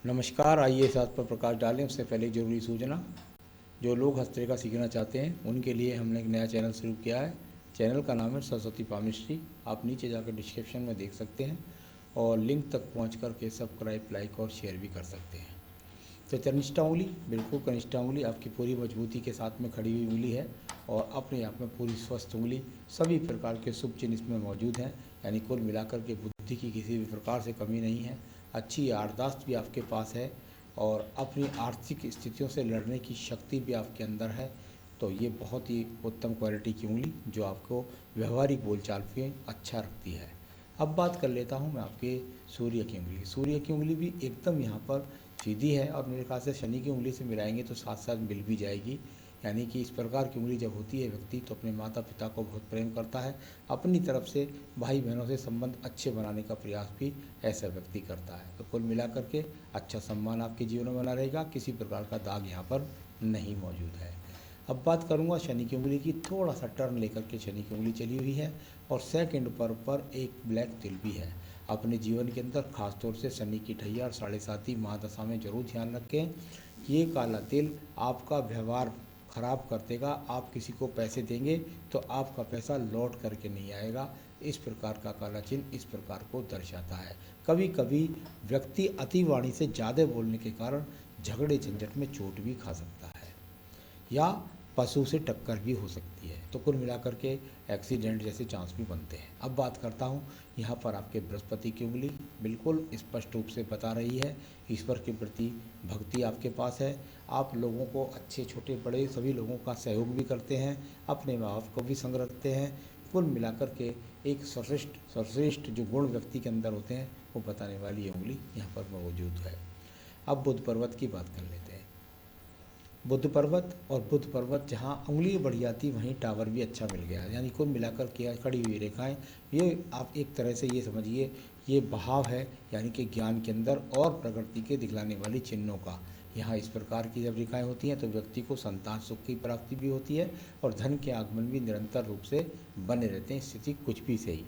नमस्कार। आइए इस बात पर प्रकाश डालें उससे पहले एक जरूरी सूचना। जो लोग हस्तरेखा सीखना चाहते हैं उनके लिए हमने एक नया चैनल शुरू किया है। चैनल का नाम है सरस्वती पामिस्ट्री। आप नीचे जाकर डिस्क्रिप्शन में देख सकते हैं और लिंक तक पहुँच कर के सब्सक्राइब, लाइक और शेयर भी कर सकते हैं। तो कनिष्ठा उंगली, बिल्कुल कनिष्ठा उंगली आपकी पूरी मजबूती के साथ में खड़ी हुई उंगली है और अपने आप में पूरी स्वस्थ उंगली। सभी प्रकार के शुभ चिन्ह इसमें मौजूद हैं, यानी कुल मिलाकर के बुद्धि की किसी भी प्रकार से कमी नहीं है। अच्छी याददाश्त भी आपके पास है और अपनी आर्थिक स्थितियों से लड़ने की शक्ति भी आपके अंदर है। तो ये बहुत ही उत्तम क्वालिटी की उंगली जो आपको व्यवहारिक बोलचाल में अच्छा रखती है। अब बात कर लेता हूँ मैं आपके सूर्य की उंगली। सूर्य की उंगली भी एकदम यहाँ पर सीधी है और मेरे ख्याल से शनि की उंगली से मिलाएंगे तो साथ साथ मिल भी जाएगी। यानी कि इस प्रकार की उंगली जब होती है व्यक्ति तो अपने माता पिता को बहुत प्रेम करता है, अपनी तरफ से भाई बहनों से संबंध अच्छे बनाने का प्रयास भी ऐसा व्यक्ति करता है। तो कुल मिलाकर के अच्छा सम्मान आपके जीवन में बना रहेगा, किसी प्रकार का दाग यहाँ पर नहीं मौजूद है। अब बात करूँगा शनि की उंगली की। थोड़ा सा टर्न लेकर के शनि की उंगली चली हुई है और सेकंड पर एक ब्लैक तिल भी है। अपने जीवन के अंदर खासतौर से शनि की ठैया और 7.5 महादशा में जरूर ध्यान रखें। ये काला तिल आपका व्यवहार खराब कर देगा। आप किसी को पैसे देंगे तो आपका पैसा लौट करके नहीं आएगा। इस प्रकार का काला चिन्ह इस प्रकार को दर्शाता है। कभी कभी व्यक्ति अति वाणी से ज़्यादा बोलने के कारण झगड़े झंझट में चोट भी खा सकता है या पशु से टक्कर भी हो सकती है। तो कुल मिलाकर के एक्सीडेंट जैसे चांस भी बनते हैं। अब बात करता हूँ यहाँ पर आपके बृहस्पति की उंगली बिल्कुल स्पष्ट रूप से बता रही है ईश्वर के प्रति भक्ति आपके पास है। आप लोगों को, अच्छे छोटे बड़े सभी लोगों का सहयोग भी करते हैं, अपने माँ बाप को भी संग रखते हैं। कुल मिलाकर के एक सर्वश्रेष्ठ सर्वश्रेष्ठ जो गुण व्यक्ति के अंदर होते हैं वो बताने वाली ये उंगली यहाँ पर मौजूद है। अब बुध पर्वत की बात कर लेते हैं। बुद्ध पर्वत और बुद्ध पर्वत जहाँ उंगली बढ़ जाती वहीं टावर भी अच्छा मिल गया। यानी कुल मिलाकर के खड़ी हुई रेखाएं, ये आप एक तरह से ये समझिए ये बहाव है, यानी कि ज्ञान के अंदर और प्रकृति के दिखलाने वाली चिन्हों का। यहाँ इस प्रकार की जब रेखाएं होती हैं तो व्यक्ति को संतान सुख की प्राप्ति भी होती है और धन के आगमन भी निरंतर रूप से बने रहते हैं, स्थिति कुछ भी सही।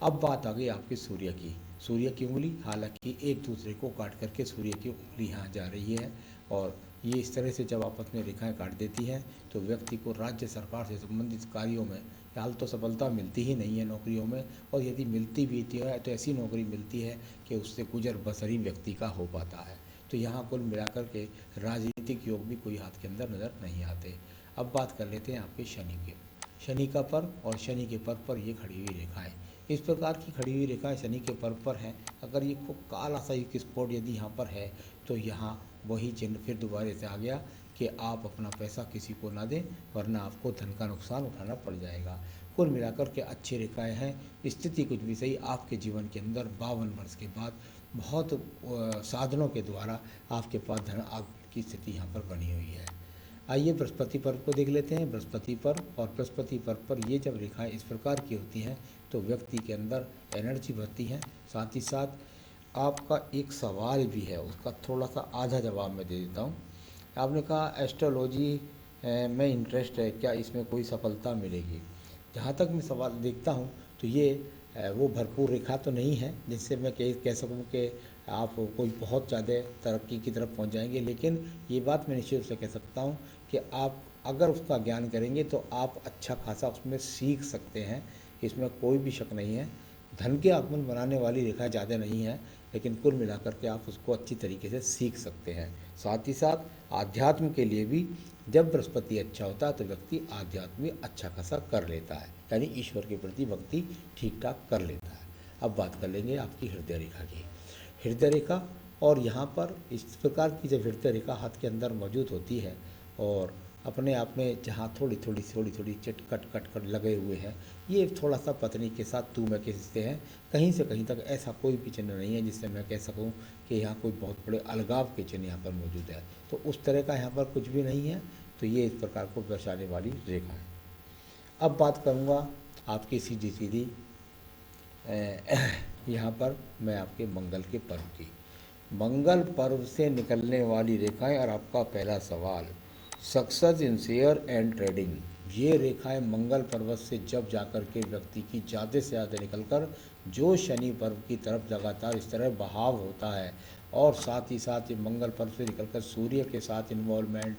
अब बात आ गई आपके सूर्य की। सूर्य की उंगली हालांकि एक दूसरे को काट करके सूर्य की उंगली यहाँ जा रही है और ये इस तरह से जब आपस में रेखाएं काट देती हैं तो व्यक्ति को राज्य सरकार से संबंधित कार्यों में हाल तो सफलता मिलती ही नहीं है नौकरियों में, और यदि मिलती भी है तो ऐसी नौकरी मिलती है कि उससे गुजर बसर ही व्यक्ति का हो पाता है। तो यहाँ कुल मिलाकर के राजनीतिक योग भी कोई हाथ के अंदर नज़र नहीं आते। अब बात कर लेते हैं आपके शनि के। शनि का पर्व और शनि के पर्व पर ये खड़ी हुई रेखाएं, इस प्रकार की खड़ी हुई रेखाएं शनि के पर्व पर हैं। अगर ये खूब काला सा एक स्पॉट यदि यहाँ पर है तो यहाँ वही चिन्ह फिर दोबारा से आ गया कि आप अपना पैसा किसी को ना दें वरना आपको धन का नुकसान उठाना पड़ जाएगा। कुल मिलाकर के अच्छी रेखाएं हैं। स्थिति कुछ भी सही, आपके जीवन के अंदर 52 वर्ष के बाद बहुत साधनों के द्वारा आपके पास धन की स्थिति यहाँ पर बनी हुई है। आइए बृहस्पति पर्व को देख लेते हैं। बृहस्पति पर्व और बृहस्पति पर्व पर ये जब रेखाएं इस प्रकार की होती हैं तो व्यक्ति के अंदर एनर्जी बढ़ती है। साथ ही साथ आपका एक सवाल भी है, उसका थोड़ा सा आधा जवाब मैं दे देता हूँ। आपने कहा एस्ट्रोलॉजी में इंटरेस्ट है, क्या इसमें कोई सफलता मिलेगी? जहाँ तक मैं सवाल देखता हूँ तो ये वो भरपूर रेखा तो नहीं है जिससे मैं कह सकूँ कि आप कोई बहुत ज़्यादा तरक्की की तरफ पहुँच जाएंगे, लेकिन ये बात मैं निश्चित रूप से कह सकता हूँ कि आप अगर उसका ज्ञान करेंगे तो आप अच्छा खासा उसमें सीख सकते हैं, इसमें कोई भी शक नहीं है। धन के आगमन बनाने वाली रेखा ज़्यादा नहीं है, लेकिन कुल मिलाकर के आप उसको अच्छी तरीके से सीख सकते हैं। साथ ही साथ आध्यात्म के लिए भी जब बृहस्पति अच्छा होता है तो व्यक्ति आध्यात्म भी अच्छा खासा कर लेता है, यानी ईश्वर के प्रति भक्ति ठीक ठाक कर लेता है। अब बात कर लेंगे आपकी हृदय रेखा की। हृदय रेखा और यहाँ पर इस प्रकार की जब हृदय रेखा हाथ के अंदर मौजूद होती है और अपने आप में जहाँ थोड़ी थोड़ी चिट कट कट कट लगे हुए हैं, ये थोड़ा सा पत्नी के साथ तू मैं खींचते हैं। कहीं से कहीं तक ऐसा कोई भी चिन्ह नहीं है जिससे मैं कह सकूं कि यहाँ कोई बहुत बड़े अलगाव के चिन्ह यहाँ पर मौजूद है। तो उस तरह का यहाँ पर कुछ भी नहीं है। तो ये इस प्रकार को दर्शाने वाली रेखा है। अब बात करूँगा आपकी सीधी सीधी यहाँ पर मैं आपके मंगल के पर्व की। मंगल पर्व से निकलने वाली रेखाएं और आपका पहला सवाल, success in share and trading. ये रेखाएं मंगल पर्वत से जब जाकर के व्यक्ति की ज़्यादा से ज़्यादा निकलकर जो शनि पर्व की तरफ लगातार इस तरह बहाव होता है, और साथ ही साथ ये मंगल पर्व से निकलकर सूर्य के साथ इन्वॉल्वमेंट,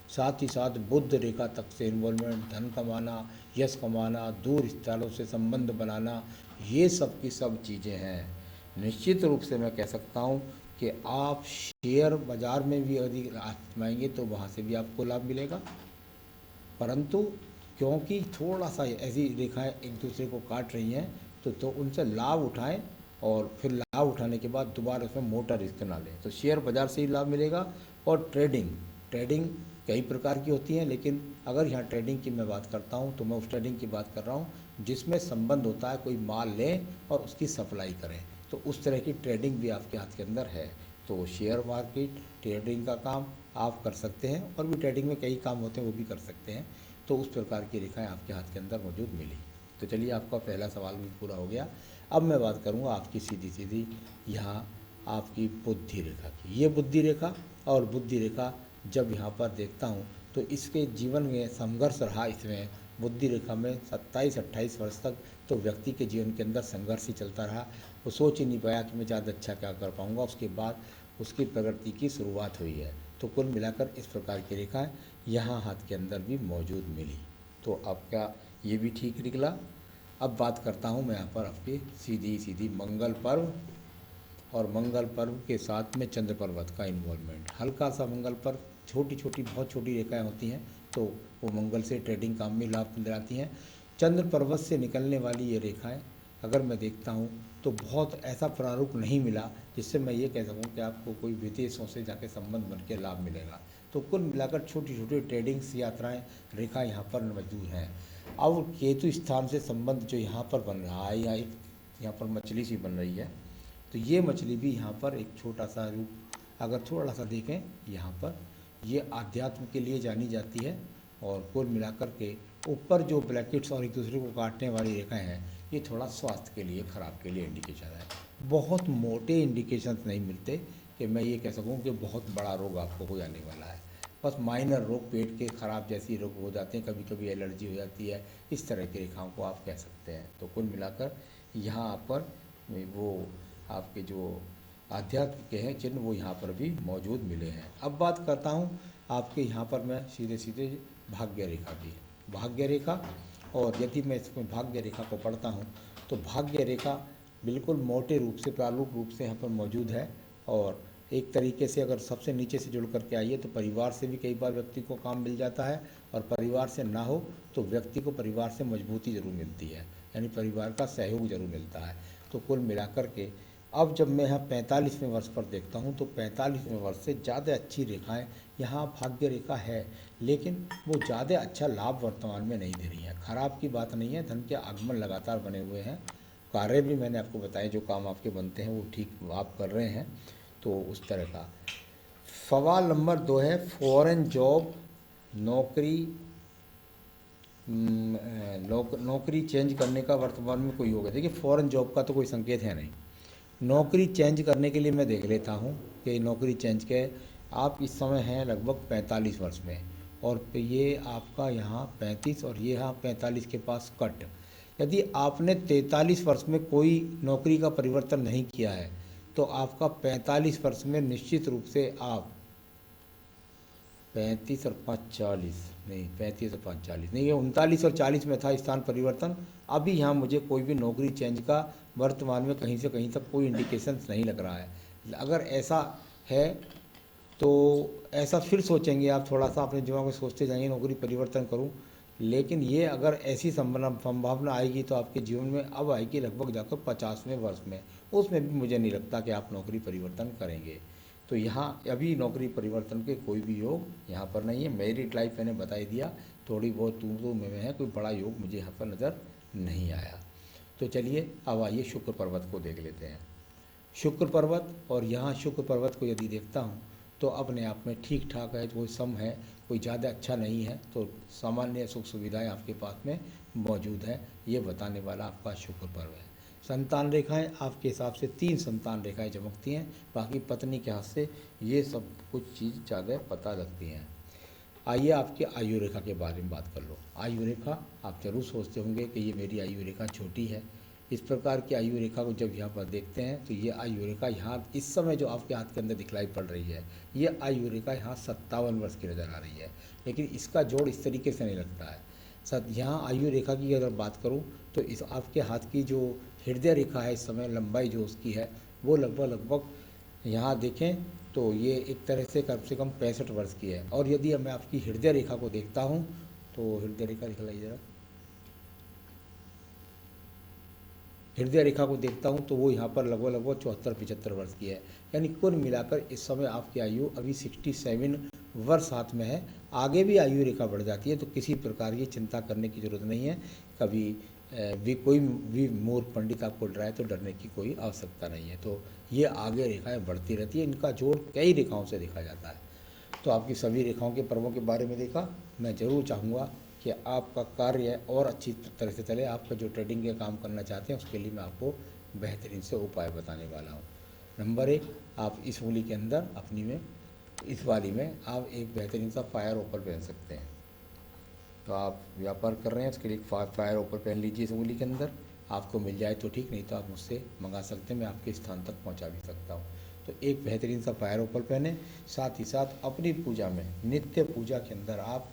साथ ही साथ बुध रेखा तक से इन्वॉल्वमेंट, धन कमाना, यश कमाना, दूर स्थलों से संबंध बनाना, ये सब की सब चीज़ें हैं। निश्चित रूप से मैं कह सकता हूँ कि आप शेयर बाज़ार में भी यदि आजमाएंगे तो वहाँ से भी आपको लाभ मिलेगा, परंतु क्योंकि थोड़ा सा ऐसी रेखाएं एक दूसरे को काट रही हैं, तो उनसे लाभ उठाएं और फिर लाभ उठाने के बाद दोबारा उसमें मोटा रिस्क ना लें। तो शेयर बाज़ार से ही लाभ मिलेगा। और ट्रेडिंग ट्रेडिंग कई प्रकार की होती है, लेकिन अगर यहाँ ट्रेडिंग की मैं बात करता हूँ तो मैं उस ट्रेडिंग की बात कर रहा हूँ जिसमें संबंध होता है कोई माल लें और उसकी सप्लाई करें, तो उस तरह की ट्रेडिंग भी आपके हाथ के अंदर है। तो शेयर मार्केट ट्रेडिंग का काम आप कर सकते हैं, और भी ट्रेडिंग में कई काम होते हैं वो भी कर सकते हैं। तो उस प्रकार की रेखाएं आपके हाथ के अंदर मौजूद मिली। तो चलिए, आपका पहला सवाल भी पूरा हो गया। अब मैं बात करूंगा आपकी सीधी सीधी यहाँ आपकी बुद्धि रेखा की। ये बुद्धि रेखा और बुद्धि रेखा जब यहाँ पर देखता हूँ तो इसके जीवन में संघर्ष रहा। इसमें बुद्धि रेखा में 27-28 वर्ष तक तो व्यक्ति के जीवन के अंदर संघर्ष ही चलता रहा। वो सोच ही नहीं पाया कि मैं ज़्यादा अच्छा क्या कर पाऊँगा। उसके बाद उसकी प्रगति की शुरुआत हुई है। तो कुल मिलाकर इस प्रकार की रेखाएं यहाँ हाथ के अंदर भी मौजूद मिली। तो आपका ये भी ठीक निकला। अब बात करता हूँ मैं यहाँ पर आपके सीधी सीधी मंगल पर्व, और मंगल पर्व के साथ में चंद्र पर्वत का इन्वॉल्वमेंट। हल्का सा मंगल पर्व, छोटी छोटी बहुत छोटी रेखाएं होती हैं, तो वो मंगल से ट्रेडिंग काम में लाभ दिलाती हैं। चंद्र पर्वत से निकलने वाली ये रेखाएं अगर मैं देखता हूँ तो बहुत ऐसा प्रारूप नहीं मिला जिससे मैं ये कह सकूँ कि आपको कोई विदेशों से जाके संबंध बन के लाभ मिलेगा। तो कुल मिलाकर छोटी छोटी ट्रेडिंग्स यात्राएं रेखा यहाँ पर मौजूद हैं। अब केतु स्थान से संबंध जो यहाँ पर बन रहा है, या एक यहाँ पर मछली सी बन रही है, तो ये मछली भी यहाँ पर एक छोटा सा रूप अगर थोड़ा सा देखें, यहाँ पर ये आध्यात्म के लिए जानी जाती है। और कुल मिलाकर के ऊपर जो ब्रैकेट्स और एक दूसरे को काटने वाली रेखाएं हैं, ये थोड़ा स्वास्थ्य के लिए, खराब के लिए इंडिकेशन है। बहुत मोटे इंडिकेशंस नहीं मिलते कि मैं ये कह सकूं कि बहुत बड़ा रोग आपको हो जाने वाला है। बस माइनर रोग, पेट के खराब जैसी रोग हो जाते हैं, कभी कभी एलर्जी हो जाती है, इस तरह की रेखाओं को आप कह सकते हैं। तो कुल मिलाकर यहाँ पर वो आपके जो आध्यात्म के हैं चिन्ह वो यहाँ पर भी मौजूद मिले हैं। अब बात करता हूँ आपके यहाँ पर मैं सीधे सीधे भाग्य रेखा की। भाग्य रेखा, और यदि मैं इसमें भाग्य रेखा को पढ़ता हूँ तो भाग्य रेखा बिल्कुल मोटे रूप से, प्रारूप रूप से यहाँ पर मौजूद है। और एक तरीके से अगर सबसे नीचे से जुड़ करके आइए तो परिवार से भी कई बार व्यक्ति को काम मिल जाता है, और परिवार से ना हो तो व्यक्ति को परिवार से मजबूती ज़रूर मिलती है, यानी परिवार का सहयोग ज़रूर मिलता है। तो कुल मिलाकर के अब जब मैं यहाँ 45वें वर्ष पर देखता हूँ तो 45वें वर्ष से ज़्यादा अच्छी रेखाएं यहाँ भाग्य रेखा है, लेकिन वो ज़्यादा अच्छा लाभ वर्तमान में नहीं दे रही है। खराब की बात नहीं है, धन के आगमन लगातार बने हुए हैं, कार्य भी मैंने आपको बताया जो काम आपके बनते हैं वो ठीक आप कर रहे हैं। तो उस तरह का सवाल नंबर 2 है फॉरेन जॉब, नौकरी नौकरी चेंज करने का वर्तमान में कोई होगा। देखिए, फॉरेन जॉब का तो कोई संकेत है नहीं। नौकरी चेंज करने के लिए मैं देख लेता हूँ कि नौकरी चेंज के आप इस समय हैं लगभग 45 वर्ष में, और ये आपका यहाँ 35 और ये यहाँ 45 के पास कट। यदि आपने 43 वर्ष में कोई नौकरी का परिवर्तन नहीं किया है तो आपका 45 वर्ष में निश्चित रूप से आप 35 और 5 40 नहीं, 35 और 5 40 नहीं, ये 39 और 40 में था स्थान परिवर्तन। अभी यहाँ मुझे कोई भी नौकरी चेंज का वर्तमान में कहीं से कहीं तक कोई इंडिकेशंस नहीं लग रहा है। अगर ऐसा है तो ऐसा फिर सोचेंगे आप, थोड़ा सा अपने दिमाग में सोचते जाएंगे नौकरी परिवर्तन करूं, लेकिन ये अगर ऐसी संभावना आएगी तो आपके जीवन में अब आएगी लगभग जाकर 50वें वर्ष में। उसमें भी मुझे नहीं लगता कि आप नौकरी परिवर्तन करेंगे। तो यहाँ अभी नौकरी परिवर्तन के कोई भी योग यहाँ पर नहीं है। मैरिड लाइफ मैंने बता ही दिया, थोड़ी बहुत तू में है, कोई बड़ा योग मुझे यहाँ पर नज़र नहीं आया। तो चलिए अब आइए शुक्र पर्वत को देख लेते हैं। शुक्र पर्वत, और यहाँ शुक्र पर्वत को यदि देखता हूँ तो अपने आप में ठीक ठाक है, कोई सम है, कोई ज़्यादा अच्छा नहीं है, तो सामान्य सुख सुविधाएं आपके पास में मौजूद है, ये बताने वाला आपका शुक्र पर्व है। संतान रेखाएं आपके हिसाब से 3 संतान रेखाएं चमकती हैं, बाकी पत्नी के हाथ से ये सब कुछ चीज़ ज़्यादा पता लगती हैं। आइए आपकी आयु रेखा के बारे में बात कर लो। आयु रेखा, आप जरूर सोचते होंगे कि ये मेरी आयु रेखा छोटी है। इस प्रकार की आयु रेखा को जब यहाँ पर देखते हैं तो ये आयु रेखा यहाँ इस समय जो आपके हाथ के अंदर दिखलाई पड़ रही है, ये आयु रेखा यहाँ 57 वर्ष की नज़र आ रही है। लेकिन इसका जोड़ इस तरीके से नहीं लगता है। यहाँ आयु रेखा की अगर बात करूँ तो इस आपके हाथ की जो हृदय रेखा है, इस समय लंबाई जो उसकी है वो लगभग यहाँ देखें तो ये एक तरह से कम 65 वर्ष की है। और यदि मैं आपकी हृदय रेखा को देखता हूँ तो हृदय रेखा दिखलाई ज़रा, हृदय रेखा को देखता हूँ तो वो यहाँ पर लगभग 74-75 वर्ष की है। यानी कुल मिलाकर इस समय आपकी आयु अभी 67 वर्ष हाथ में है। आगे भी आयु रेखा बढ़ जाती है तो किसी प्रकार की चिंता करने की ज़रूरत नहीं है। कभी भी कोई भी मोर पंडित आपको डराए तो डरने की कोई आवश्यकता नहीं है। तो ये आगे रेखाएं बढ़ती रहती है, इनका जोड़ कई रेखाओं से देखा जाता है। तो आपकी सभी रेखाओं के पर्वों के बारे में देखा। मैं ज़रूर चाहूँगा कि आपका कार्य और अच्छी तरह से चले। आपका जो ट्रेडिंग के काम करना चाहते हैं उसके लिए मैं आपको बेहतरीन से उपाय बताने वाला हूँ। नंबर 1, आप इस उंगली के अंदर अपनी में इस वाली में आप एक बेहतरीन सा फायर ओपर पहन सकते हैं। तो आप व्यापार कर रहे हैं उसके लिए फायर ओपर पहन लीजिए इस उंगली के अंदर। आपको मिल जाए तो ठीक, नहीं तो आप मुझसे मंगा सकते हैं, मैं आपके स्थान तक पहुंचा भी सकता हूं। तो एक बेहतरीन सा फायर ओपर पहने। साथ ही साथ अपनी पूजा में, नित्य पूजा के अंदर आप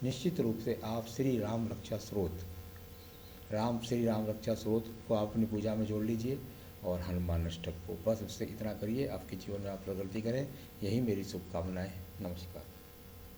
निश्चित रूप से आप श्री राम रक्षा स्रोत को आप अपनी पूजा में जोड़ लीजिए और हनुमान अष्टक को, बस उससे इतना करिए, आपके जीवन में आप प्रगति करें। यही मेरी शुभकामनाएं। नमस्कार।